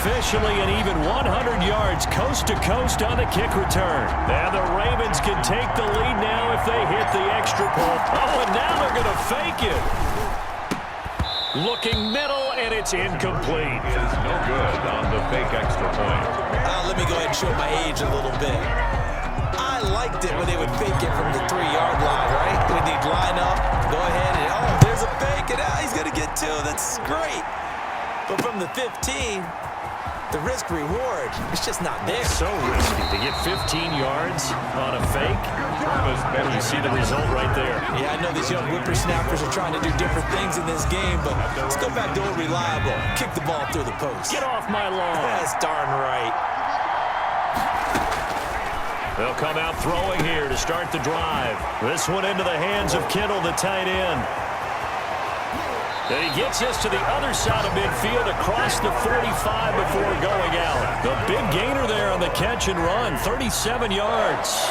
officially an even 100 yards coast to coast on the kick return. And the Ravens can take the lead now if they hit the extra point. Oh, and now they're going to fake it. Looking middle, and it's incomplete. It is no good on the fake extra point. Let me go ahead and show my age a little bit. I liked it when they would fake it from the 3-yard line, right? When they'd line up, go ahead, and oh, there's a fake, and he's going to get 2. That's great. But from the 15, the risk-reward, it's just not there. So risky to get 15 yards on a fake. You see the result right there. Yeah, I know these young whippersnappers are trying to do different things in this game, but let's go back to old reliable. Kick the ball through the post. Get off my lawn. That's darn right. They'll come out throwing here to start the drive. This one into the hands of Kittle, the tight end. And he gets this to the other side of midfield across the 45 before going out. The big gainer there on the catch and run, 37 yards.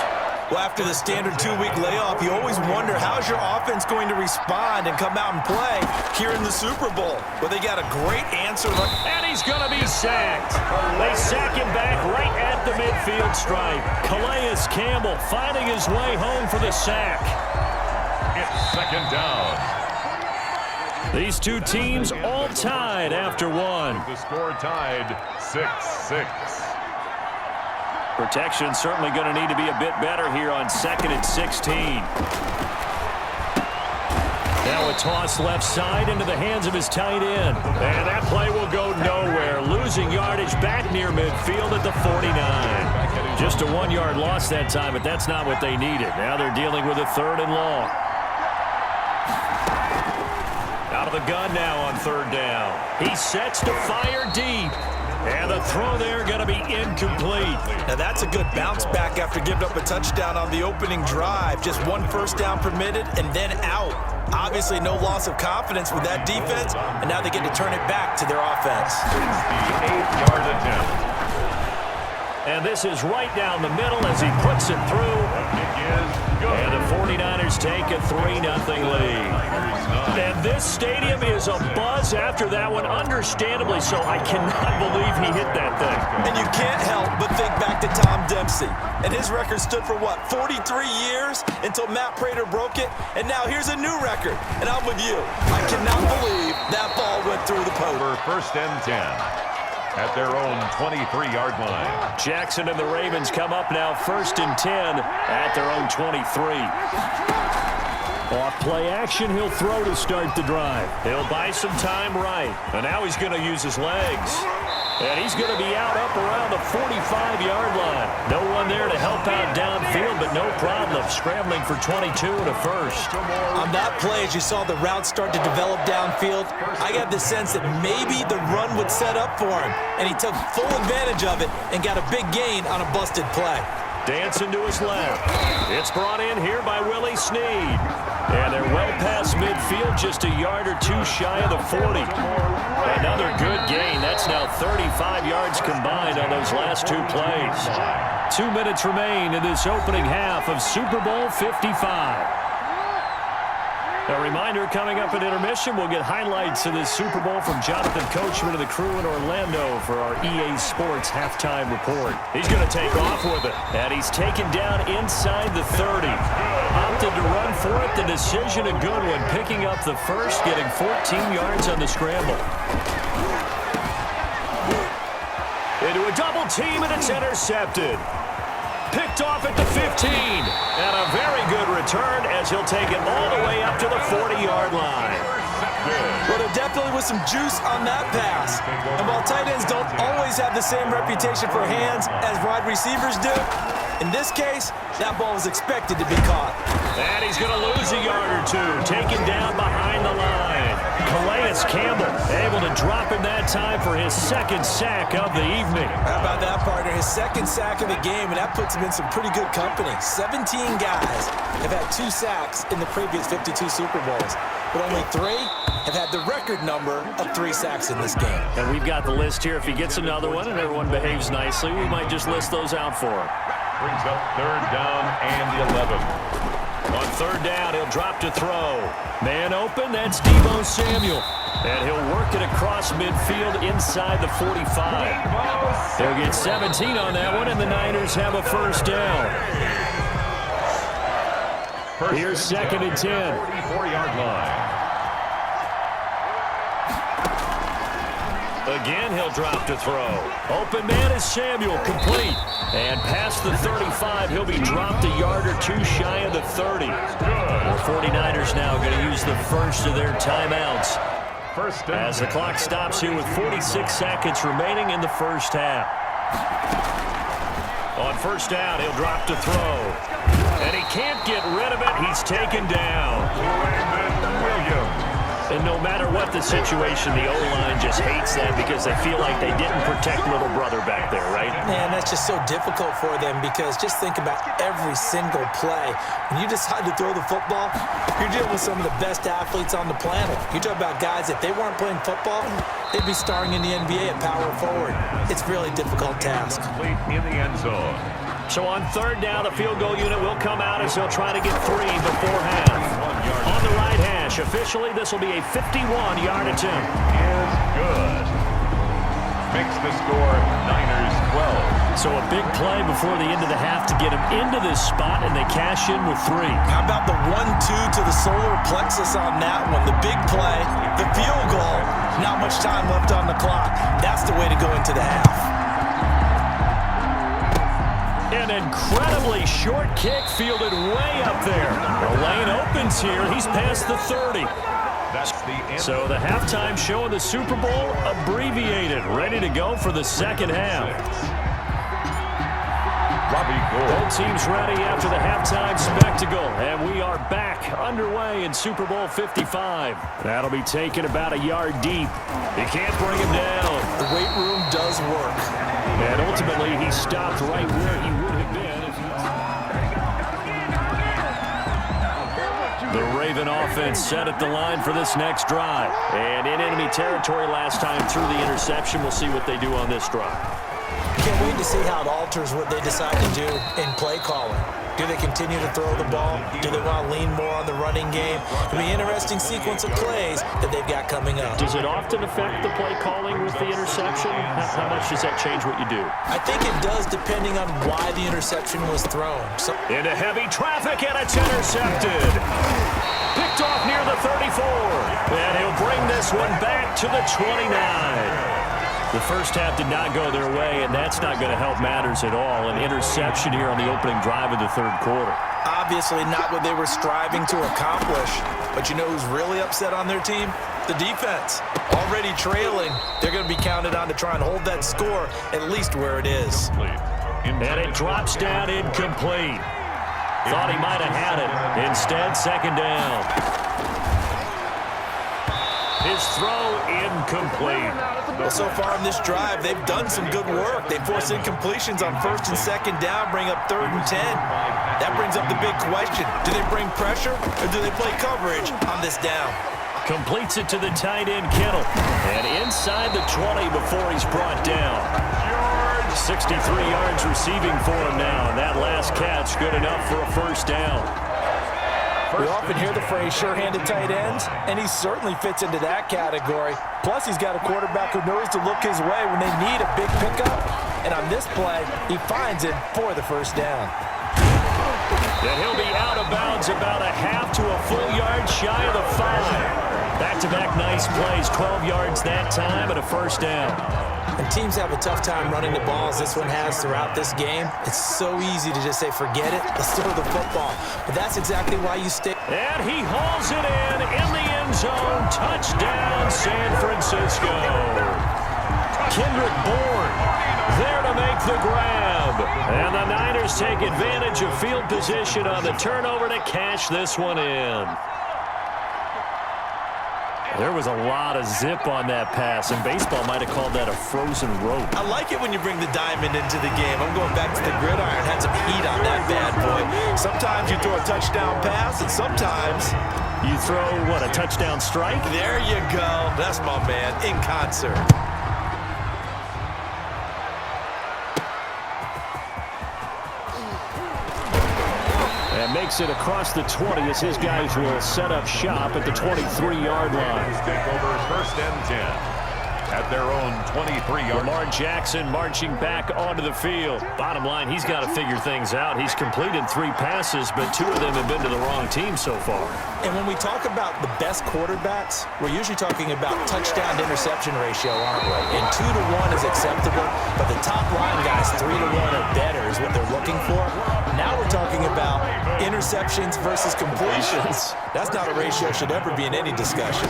Well, after the standard 2-week layoff, you always wonder how's your offense going to respond and come out and play here in the Super Bowl. Well, they got a great answer. And he's going to be sacked. They sack him back right at the midfield stripe. Calais Campbell finding his way home for the sack. It's second down. These two teams all tied after one. The score tied 6-6. Protection certainly going to need to be a bit better here on 2nd and 16. Now a toss left side into the hands of his tight end. And that play will go nowhere. Losing yardage back near midfield at the 49. Just a 1-yard loss that time, but that's not what they needed. Now they're dealing with a 3rd and long. Out of the gun now on 3rd down. He sets to fire deep. And the throw there going to be incomplete. Now that's a good bounce back after giving up a touchdown on the opening drive. Just 1 first down permitted and then out. Obviously no loss of confidence with that defense, and now they get to turn it back to their offense. It's the 8-yard attempt. And this is right down the middle as he puts it through. And the 49ers take a 3-0 lead. And this stadium is abuzz after that one, understandably so. I cannot believe he hit that thing. And you can't help but think back to Tom Dempsey. And his record stood for, what, 43 years until Matt Prater broke it? And now here's a new record. And I'm with you. I cannot believe that ball went through the post. For 1st and 10. At their own 23-yard line. Jackson and the Ravens come up now 1st and 10 at their own 23. Off play action, he'll throw to start the drive. He'll buy some time right. And now he's going to use his legs. And he's going to be out up around the 45-yard line. No one there to help out downfield, but no problem. Scrambling for 22 and a first. On that play, as you saw the route start to develop downfield, I got the sense that maybe the run would set up for him. And he took full advantage of it and got a big gain on a busted play. Dancing to his left. It's brought in here by Willie Snead. And they're well past midfield, just a yard or 2 shy of the 40. Another good gain. That's now 35 yards combined on those last 2 plays. 2 minutes remain in this opening half of Super Bowl 55. A reminder, coming up at intermission, we'll get highlights of this Super Bowl from Jonathan Coachman and the crew in Orlando for our EA Sports halftime report. He's going to take off with it, and he's taken down inside the 30. Opted to run for it. The decision a good one, picking up the first, getting 14 yards on the scramble. Into a double team, and it's intercepted. Picked off at the 15. And a very good return as he'll take it all the way up to the 40-yard line. Well, there definitely was some juice on that pass. And while tight ends don't always have the same reputation for hands as wide receivers do, in this case, that ball was expected to be caught. And he's going to lose a yard or 2, taken down behind the line. Calais Campbell able to drop him that time for his 2nd sack of the evening. How about that, partner? His 2nd sack of the game, and that puts him in some pretty good company. 17 guys have had 2 sacks in the previous 52 Super Bowls, but only 3 have had the record number of 3 sacks in this game. And we've got the list here. If he gets another one and everyone behaves nicely, we might just list those out for him. Brings up 3rd down and 11. On third down, he'll drop to throw. Man open, that's Deebo Samuel. And he'll work it across midfield inside the 45. They'll get 17 on that one, and the Niners have a first down. Here's second and 10. 44-yard line. Again, he'll drop to throw. Open man is Samuel, complete. And past the 35, he'll be dropped a yard or two shy of the 30. The 49ers now going to use the first of their timeouts as the clock stops here with 46 seconds remaining in the first half. On first down, he'll drop to throw. And he can't get rid of it. He's taken down. Williams. And no matter what the situation, the O-line just hates that because they feel like they didn't protect little brother back there, right? Man, that's just so difficult for them because just think about every single play. When you decide to throw the football, you're dealing with some of the best athletes on the planet. You talk about guys, if they weren't playing football, they'd be starring in the NBA at power forward. It's a really difficult task. Complete in the end zone. So on third down, the field goal unit will come out as they'll try to get 3 before half. On the right hash, officially, this will be a 51-yard attempt. Is good. Makes the score Niners 12. So a big play before the end of the half to get them into this spot, and they cash in with 3. How about the 1-2 to the solar plexus on that one? The big play, the field goal. Not much time left on the clock. That's the way to go into the half. An incredibly short kick fielded way up there. The lane opens here. He's past the 30. That's the end. So the halftime show of the Super Bowl abbreviated, ready to go for the second half. Both teams ready after the halftime spectacle, and we are back underway in Super Bowl 55. That'll be taken about a yard deep. You can't bring him down. The weight room does work. And ultimately, he stopped right where he would have been. The Raven offense set at the line for this next drive. And in enemy territory last time through the interception. We'll see what they do on this drive. Can't wait to see how it alters what they decide to do in play calling. Do they continue to throw the ball? Do they want to lean more on the running game? It'll be an interesting sequence of plays that they've got coming up. Does it often affect the play calling with the interception? How much does that change what you do? I think it does depending on why the interception was thrown. Into heavy traffic, and it's intercepted. Picked off near the 34. And he'll bring this one back to the 29. The first half did not go their way, and that's not going to help matters at all. An interception here on the opening drive of the third quarter. Obviously not what they were striving to accomplish. But you know who's really upset on their team? The defense. Already trailing. They're going to be counted on to try and hold that score at least where it is. And it drops down incomplete. Thought he might have had it. Instead, second down. His throw incomplete. Well, so far in this drive, they've done some good work. They force incompletions on first and second down, bring up third and 10. That brings up the big question. Do they bring pressure or do they play coverage on this down? Completes it to the tight end, Kittle. And inside the 20 before he's brought down. 63 yards receiving for him now. And that last catch good enough for a first down. We often hear the phrase sure-handed tight ends, and he certainly fits into that category. Plus, he's got a quarterback who knows to look his way when they need a big pickup. And on this play, he finds it for the first down. And he'll be out of bounds about a half to a full yard shy of the 5. Back-to-back nice plays, 12 yards that time and a first down. And teams have a tough time running the ball as this one has throughout this game. It's so easy to just say, forget it, let's throw the football. But that's exactly why you stay. And he hauls it in the end zone. Touchdown, San Francisco. Kendrick Bourne there to make the grab. And the Niners take advantage of field position on the turnover to cash this one in. There was a lot of zip on that pass, and baseball might have called that a frozen rope. I like it when you bring the diamond into the game. I'm going back to the gridiron. Had some heat on that bad boy. Sometimes you throw a touchdown pass, and sometimes you throw, what, a touchdown strike? There you go. That's my man, in concert. And makes it across the 20 as his guys will set up shop at the 23-yard line. Take over 1st and 10. At their own 23-yard. Lamar Jackson marching back onto the field. Bottom line, he's got to figure things out. He's completed 3 passes, but 2 of them have been to the wrong team so far. And when we talk about the best quarterbacks, we're usually talking about touchdown-to-interception ratio, aren't we? And 2 to 1 is acceptable, but the top line guys, 3 to 1 or better is what they're looking for. Now we're talking about interceptions versus completions. That's not a ratio should ever be in any discussion.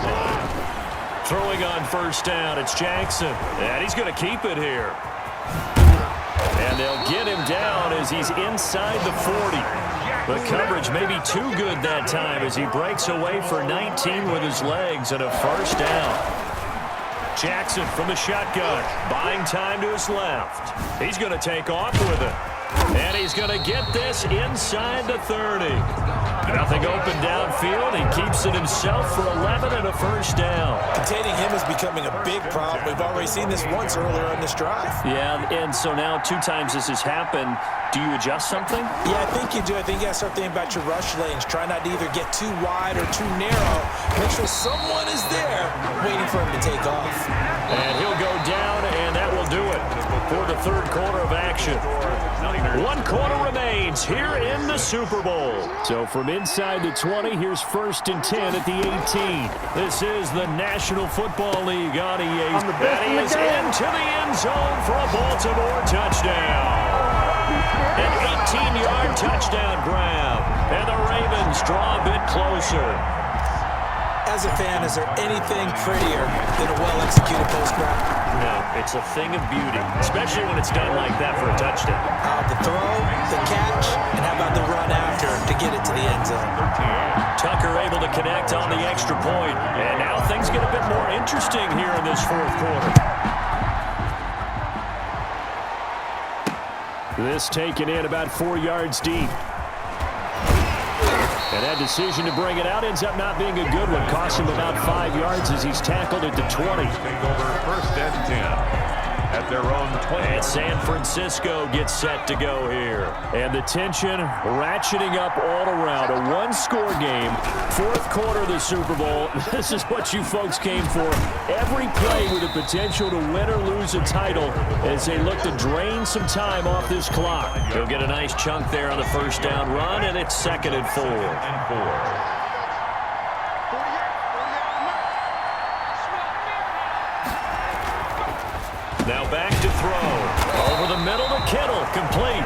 Throwing on 1st down, it's Jackson. And he's going to keep it here. And they'll get him down as he's inside the 40. The coverage may be too good that time as he breaks away for 19 with his legs and a 1st down. Jackson from the shotgun, buying time to his left. He's going to take off with it. And he's going to get this inside the 30. Nothing open downfield. He keeps it himself for 11 and a 1st down. Containing him is becoming a big problem. We've already seen this once earlier in this drive. Yeah, and so now 2 times this has happened. Do you adjust something? Yeah, I think you do. I think you got to start thinking about your rush lanes. Try not to either get too wide or too narrow. Make sure someone is there waiting for him to take off. And he'll go down, and that will do it for the 3rd quarter of action. 1 quarter remains here in the Super Bowl. So from inside the 20, here's 1st and 10 at the 18. This is the National Football League on EA. And he is into the end zone for a Baltimore touchdown. An 18-yard touchdown grab. And the Ravens draw a bit closer. As a fan, is there anything prettier than a well-executed post grab? No, it's a thing of beauty, especially when it's done like that for a touchdown. The throw, the catch, and how about the run after to get it to the end zone? Tucker able to connect on the extra point. And now things get a bit more interesting here in this 4th quarter. This taken in about 4 yards deep. And that decision to bring it out ends up not being a good one. Costs him about 5 yards as he's tackled at the 20. Take over 1st and 10. At their own 20. And San Francisco gets set to go here. And the tension ratcheting up all around. A 1-score game. 4th quarter of the Super Bowl. This is what you folks came for. Every play with the potential to win or lose a title as they look to drain some time off this clock. He'll get a nice chunk there on the 1st down run, and it's 2nd and 4. Now back to throw. Over the middle to Kittle. Complete.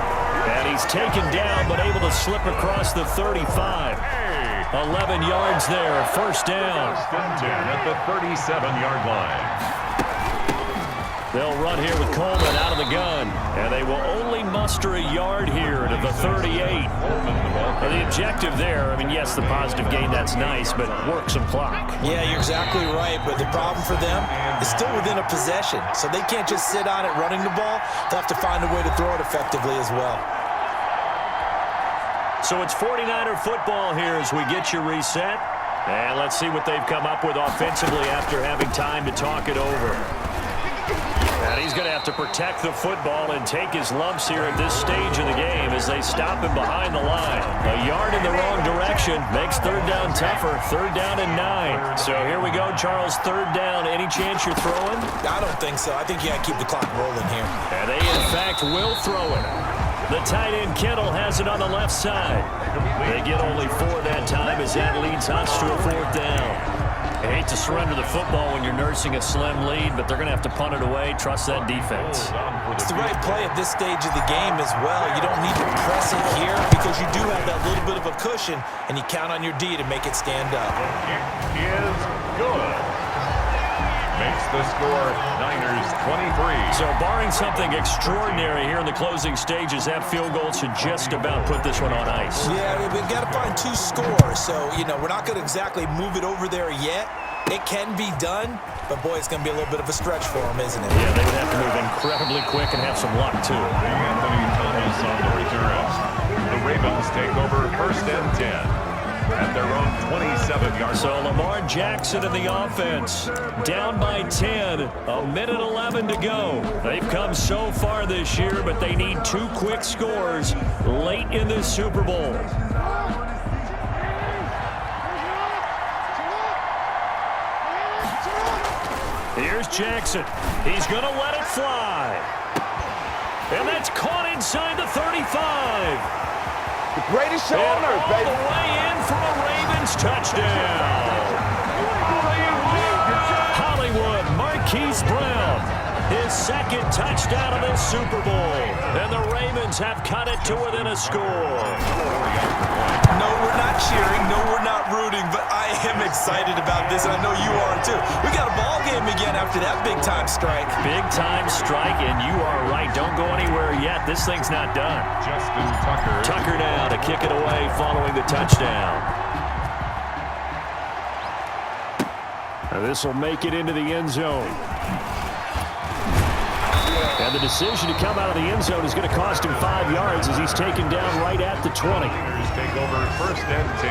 And he's taken down but able to slip across the 35. 11 yards there. 1st down. 1st and 10 at the 37-yard line. They'll run here with Coleman out of the gun. And they will only muster a yard here to the 38. And the objective there, I mean, yes, the positive gain, that's nice, but work some clock. Yeah, you're exactly right. But the problem for them is still within a possession. So they can't just sit on it running the ball. They'll have to find a way to throw it effectively as well. So it's 49er football here as we get you reset. And let's see what they've come up with offensively after having time to talk it over. And he's going to have to protect the football and take his lumps here at this stage of the game as they stop him behind the line. A yard in the wrong direction makes 3rd down tougher. 3rd down and 9. So here we go, Charles. 3rd down. Any chance you're throwing? I don't think so. I think you got to keep the clock rolling here. And they, in fact, will throw it. The tight end Kittle has it on the left side. They get only 4 that time as that leads us to a 4th down. I hate to surrender the football when you're nursing a slim lead, but they're going to have to punt it away. Trust that defense. It's the right play at this stage of the game as well. You don't need to press it here because you do have that little bit of a cushion, and you count on your D to make it stand up. It is good. Makes the score Niners 23. So barring something extraordinary here in the closing stages, that field goal should just about put this one on ice. Yeah, we've got to find 2 scores. So, we're not going to exactly move it over there yet. It can be done, but boy, it's going to be a little bit of a stretch for them, isn't it? Yeah, they would have to move incredibly quick and have some luck, too. Anthony Thomas on the return. The Ravens take over 1st and 10. at their own 27-yard line. So Lamar Jackson in the offense, down by 10, a minute 11 to go. They've come so far this year, but they need 2 quick scores late in this Super Bowl. Here's Jackson. He's going to let it fly. And that's caught inside the 35. The greatest show on earth, baby. All the way in for a Ravens touchdown. Hollywood Marquise Brown, his second touchdown of this Super Bowl. And the Ravens have cut it to within a score. No, we're not cheering. No, we're not rooting. But I am excited about this, and I know you are too. We got a ball game again after that big-time strike. Big-time strike, and you are right. Don't go anywhere yet. This thing's not done. Justin Tucker. Tucker now to kick it away following the touchdown. This will make it into the end zone. And the decision to come out of the end zone is going to cost him 5 yards as he's taken down right at the 20. Take over 1st and 10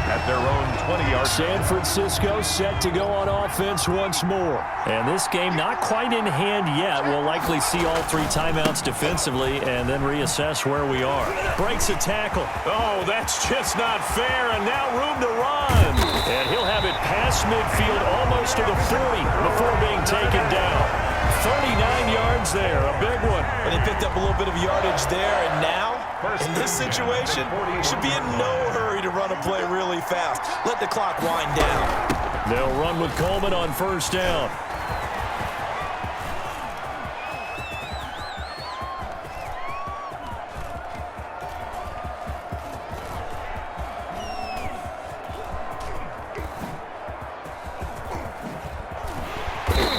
at their own 20-yard. San Francisco set to go on offense once more. And this game not quite in hand yet. We'll likely see all 3 timeouts defensively and then reassess where we are. Breaks a tackle. Oh, that's just not fair. And now room to run. And he'll have it past midfield almost to the 40 before being taken down. 39 yards there, a big one. And they picked up a little bit of yardage there, and now, in this situation, should be in no hurry to run a play really fast. Let the clock wind down. They'll run with Coleman on 1st down.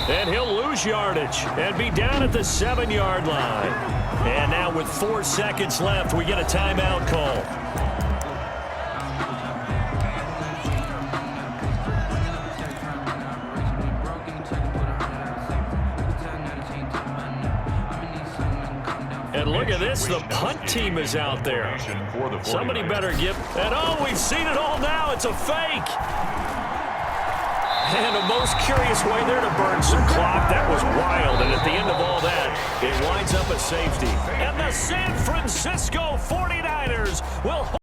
And he'll lose yardage and be down at the 7-yard line. And now with 4 seconds left, we get a timeout call. And look at this, the punt team is out there. Somebody better give, and oh, we've seen it all now, it's a fake. And a most curious way there to burn some clock. That was wild, and at the end of all that, it winds up a safety. And the San Francisco 49ers will